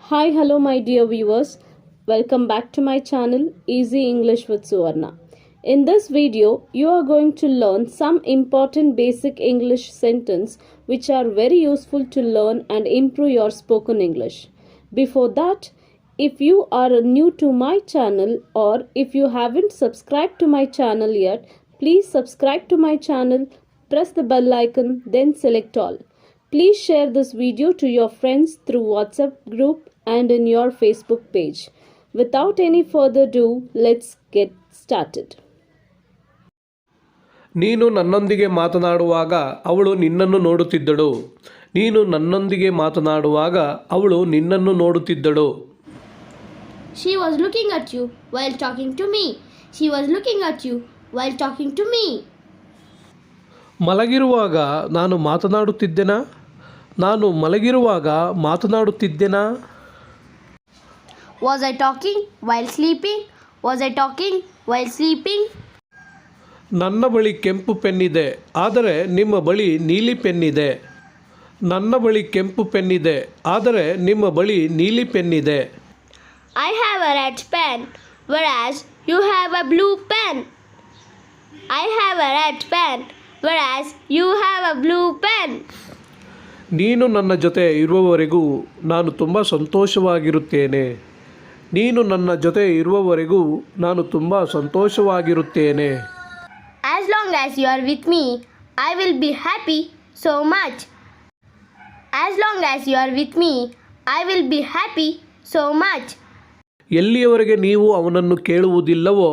Hi, hello, my dear viewers. Welcome back to my channel Easy English with Suvarna. In this video, you are going to learn some important basic English sentence which are very useful to learn and improve your spoken English. Before that, if you are new to my channel or if you haven't subscribed to my channel yet, please subscribe to my channel, press the bell icon, then select all. Please share this video to your friends through WhatsApp group and in your Facebook page. Without any further ado, let's get started. ನೀನು ನನ್ನೊಂದಿಗೆ ಮಾತನಾಡುವಾಗ ಅವಳು ನಿನ್ನನ್ನು ನೋಡುತ್ತಿದ್ದಳು. ನೀನು ನನ್ನೊಂದಿಗೆ ಮಾತನಾಡುವಾಗ ಅವಳು ನಿನ್ನನ್ನು ನೋಡುತ್ತಿದ್ದಳು. She was looking at you while talking to me. She was looking at you while talking to me. ಮಲಗಿರುವಾಗ ನಾನು ಮಾತನಾಡುತ್ತಿದ್ದೆನಾ? ನಾನು ಮಲಗಿರುವಾಗ ಮಾತನಾಡುತ್ತಿದ್ದೆನಾ? Was I talking while sleeping? Was I talking while sleeping? ನನ್ನ ಬಳಿ ಕೆಂಪು ಪೆನ್ ಇದೆ, ಆದರೆ ನಿಮ್ಮ ಬಳಿ ನೀಲಿ ಪೆನ್ ಇದೆ. ನನ್ನ ಬಳಿ ಕೆಂಪು ಪೆನ್ ಇದೆ, ಆದರೆ ನಿಮ್ಮ ಬಳಿ ನೀಲಿ ಪೆನ್ ಇದೆ. I have a red pen, whereas you have a blue pen. I have a red pen, whereas you have a blue pen. ನೀನು ನನ್ನ ಜೊತೆ ಇರುವವರೆಗೂ ನಾನು ತುಂಬ ಸಂತೋಷವಾಗಿರುತ್ತೇನೆ. ನೀನು ನನ್ನ ಜೊತೆ ಇರುವವರೆಗೂ ನಾನು ತುಂಬ ಸಂತೋಷವಾಗಿರುತ್ತೇನೆ. As long as you are with me, I will be happy so much. As long as you are with me, I will be happy so much. ಎಲ್ಲಿಯವರೆಗೆ ನೀವು ಅವನನ್ನು ಕೇಳುವುದಿಲ್ಲವೋ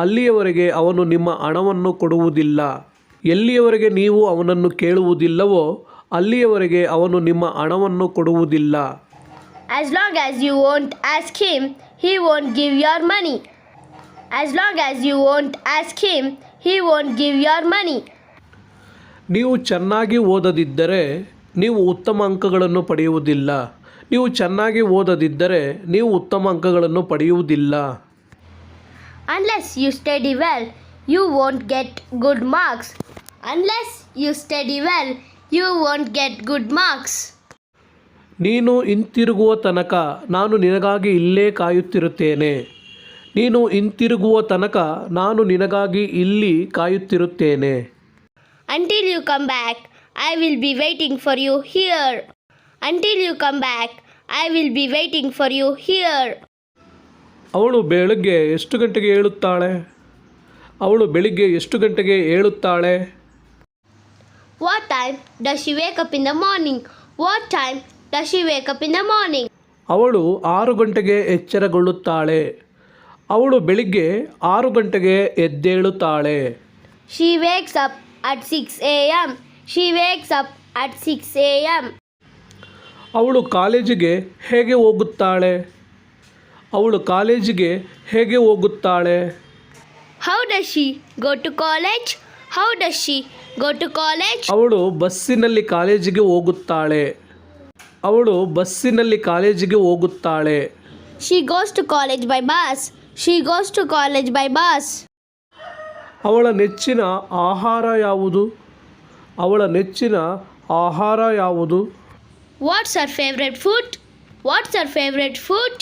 ಅಲ್ಲಿಯವರೆಗೆ ಅವನು ನಿಮ್ಮ ಹಣವನ್ನು ಕೊಡುವುದಿಲ್ಲ. ಎಲ್ಲಿಯವರೆಗೆ ನೀವು ಅವನನ್ನು ಕೇಳುವುದಿಲ್ಲವೋ ಅಲ್ಲಿಯವರೆಗೆ ಅವನು ನಿಮ್ಮ ಹಣವನ್ನು ಕೊಡುವುದಿಲ್ಲ. As long as you won't ask him, he won't give your money. As long as you won't ask him, he won't give your money. ನೀವು ಚೆನ್ನಾಗಿ ಓದದಿದ್ದರೆ ನೀವು ಉತ್ತಮ ಅಂಕಗಳನ್ನು ಪಡೆಯುವುದಿಲ್ಲ. ನೀವು ಚೆನ್ನಾಗಿ ಓದದಿದ್ದರೆ ನೀವು ಉತ್ತಮ ಅಂಕಗಳನ್ನು ಪಡೆಯುವುದಿಲ್ಲ. Unless you study well, you won't get good marks. Unless you study well, you won't get good marks. ನೀನು ಹಿಂತಿರುಗುವ ತನಕ ನಾನು ನಿನಗಾಗಿ ಇಲ್ಲೇ ಕಾಯುತ್ತಿರುತ್ತೇನೆ. ನೀನು ಹಿಂತಿರುಗುವ ತನಕ ನಾನು ನಿನಗಾಗಿ ಇಲ್ಲಿ ಕಾಯುತ್ತಿರುತ್ತೇನೆ. Until you come back, I will be waiting for you here. Until you come back, I will be waiting for you here. ಅವಳು ಬೆಳಗ್ಗೆ ಎಷ್ಟು ಗಂಟೆಗೆ ಏಳುತ್ತಾಳೆ? ಅವಳು ಬೆಳಿಗ್ಗೆ ಎಷ್ಟು ಗಂಟೆಗೆ ಏಳುತ್ತಾಳೆ? What time does she wake up in the morning? What time does she wake up in the morning? ಅವಳು 6 ಗಂಟೆಗೆ ಎಚ್ಚರಗೊಳ್ಳುತ್ತಾಳೆ. ಅವಳು ಬೆಳಿಗ್ಗೆ 6 ಗಂಟೆಗೆ ಎದ್ದೇಳುತ್ತಾಳೆ. She wakes up at 6 a.m. She wakes up at 6 a.m. ಅವಳು ಕಾಲೇಜಿಗೆ ಹೇಗೆ ಹೋಗುತ್ತಾಳೆ? ಅವಳು ಕಾಲೇಜಿಗೆ ಹೇಗೆ ಹೋಗುತ್ತಾಳೆ? How does she go to college? How does she go to college? ಅವಳು ಬಸ್ಸಿನಲ್ಲಿ ಕಾಲೇಜಿಗೆ ಹೋಗುತ್ತಾಳೆ. ಅವಳು ಬಸ್ಸಿನಲ್ಲಿ ಕಾಲೇಜಿಗೆ ಹೋಗುತ್ತಾಳೆ. She goes to college by bus. She goes to college by bus. ಅವಳ ನೆಚ್ಚಿನ ಆಹಾರ ಯಾವುದು? ಅವಳ ನೆಚ್ಚಿನ ಆಹಾರ ಯಾವುದು? What's her favorite food? What's her favorite food?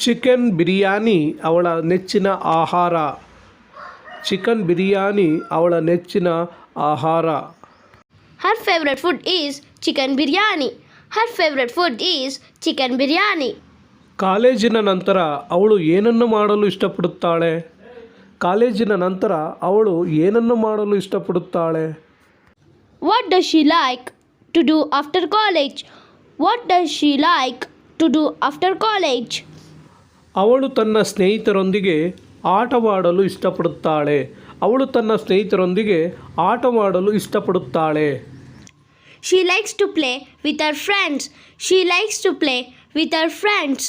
Chicken biryani ಅವಳ ನೆಚ್ಚಿನ ಆಹಾರ. ಚಿಕನ್ ಬಿರಿಯಾನಿ ಅವಳ ನೆಚ್ಚಿನ ಆಹಾರ. Her favorite food is chicken biryani. Her favorite food is chicken biryani. ಕಾಲೇಜಿನ ನಂತರ ಅವಳು ಏನನ್ನು ಮಾಡಲು ಇಷ್ಟಪಡುತ್ತಾಳೆ? ಕಾಲೇಜಿನ ನಂತರ ಅವಳು ಏನನ್ನು ಮಾಡಲು ಇಷ್ಟಪಡುತ್ತಾಳೆ? What does she like to do after college? What does she like to do after college? ಅವಳು ತನ್ನ ಸ್ನೇಹಿತರೊಂದಿಗೆ ಆಟವಾಡಲು ಇಷ್ಟಪಡುತ್ತಾಳೆ. ಅವಳು ತನ್ನ ಸ್ನೇಹಿತರೊಂದಿಗೆ ಆಟವಾಡಲು ಇಷ್ಟಪಡುತ್ತಾಳೆ. She likes to play with her friends. She likes to play with her friends.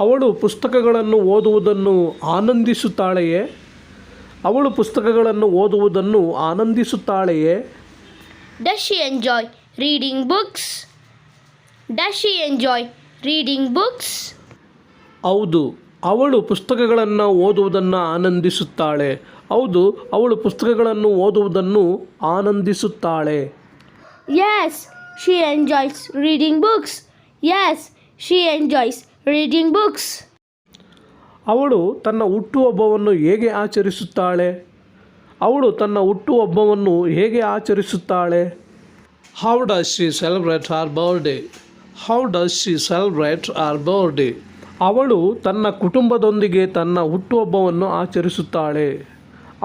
ಅವಳು ಪುಸ್ತಕಗಳನ್ನು ಓದುವುದನ್ನು ಆನಂದಿಸುತ್ತಾಳೆಯೇ? ಅವಳು ಪುಸ್ತಕಗಳನ್ನು ಓದುವುದನ್ನು ಆನಂದಿಸುತ್ತಾಳೆಯೇ? Does she enjoy reading books? Does she enjoy reading books? ಹೌದು, ಅವಳು ಪುಸ್ತಕಗಳನ್ನು ಓದುವುದನ್ನು ಆನಂದಿಸುತ್ತಾಳೆ. ಹೌದು, ಅವಳು ಪುಸ್ತಕಗಳನ್ನು ಓದುವುದನ್ನು ಆನಂದಿಸುತ್ತಾಳೆ. Yes, she enjoys reading books. Yes, She enjoys reading books. ಅವಳು ತನ್ನ ಹುಟ್ಟುಹಬ್ಬವನ್ನು ಹೇಗೆ ಆಚರಿಸುತ್ತಾಳೆ? ಅವಳು ತನ್ನ ಹುಟ್ಟುಹಬ್ಬವನ್ನು ಹೇಗೆ ಆಚರಿಸುತ್ತಾಳೆ? How does she celebrate her birthday? How does she celebrate her birthday? ಅವಳು ತನ್ನ ಕುಟುಂಬದೊಂದಿಗೆ ತನ್ನ ಹುಟ್ಟುಹಬ್ಬವನ್ನು ಆಚರಿಸುತ್ತಾಳೆ.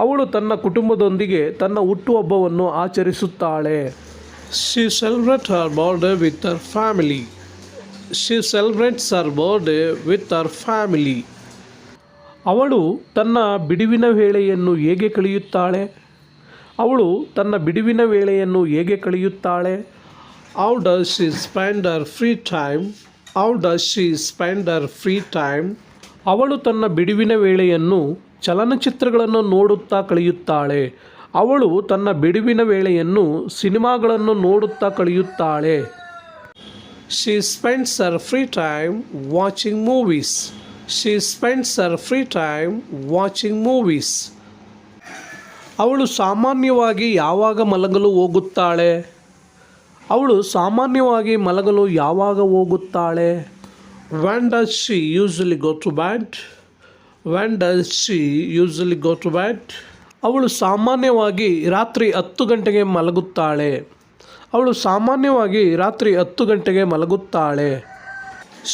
ಅವಳು ತನ್ನ ಕುಟುಂಬದೊಂದಿಗೆ ತನ್ನ ಹುಟ್ಟುಹಬ್ಬವನ್ನು ಆಚರಿಸುತ್ತಾಳೆ. She celebrates her birthday with her family. She celebrates her birthday with her family. ಅವಳು ತನ್ನ ಬಿಡುವಿನ ವೇಳೆಯನ್ನು ಹೇಗೆ ಕಳೆಯುತ್ತಾಳೆ? ಅವಳು ತನ್ನ ಬಿಡುವಿನ ವೇಳೆಯನ್ನು ಹೇಗೆ ಕಳೆಯುತ್ತಾಳೆ? How does she spend her free time? How does she spend her free time? ಅವಳು ತನ್ನ ಬಿಡುವಿನ ವೇಳೆಯನ್ನು ಚಲನಚಿತ್ರಗಳನ್ನು ನೋಡುತ್ತಾ ಕಳೆಯುತ್ತಾಳೆ. ಅವಳು ತನ್ನ ಬಿಡುವಿನ ವೇಳೆಯನ್ನು ಸಿನಿಮಾಗಳನ್ನು ನೋಡುತ್ತಾ ಕಳೆಯುತ್ತಾಳೆ. She spends her free time watching movies. She spends her free time watching movies. ಅವಳು ಸಾಮಾನ್ಯವಾಗಿ ಯಾವಾಗ ಮಲಗಲು ಹೋಗುತ್ತಾಳೆ? ಅವಳು ಸಾಮಾನ್ಯವಾಗಿ ಮಲಗಲು ಯಾವಾಗ ಹೋಗುತ್ತಾಳೆ? When does she usually go to bed? When does she usually go to bed? ಅವಳು ಸಾಮಾನ್ಯವಾಗಿ ರಾತ್ರಿ 10 ಗಂಟೆಗೆ ಮಲಗುತ್ತಾಳೆ. ಅವಳು ಸಾಮಾನ್ಯವಾಗಿ ರಾತ್ರಿ 10 ಗಂಟೆಗೆ ಮಲಗುತ್ತಾಳೆ.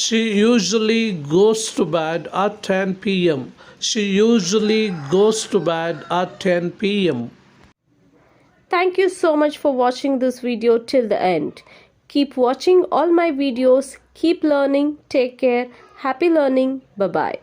She usually goes to bed at 10 p.m. She usually goes to bed at 10 p.m. Thank you so much for watching this video till the end. Keep watching all my videos. Keep learning. Take care. Happy learning. Bye-bye.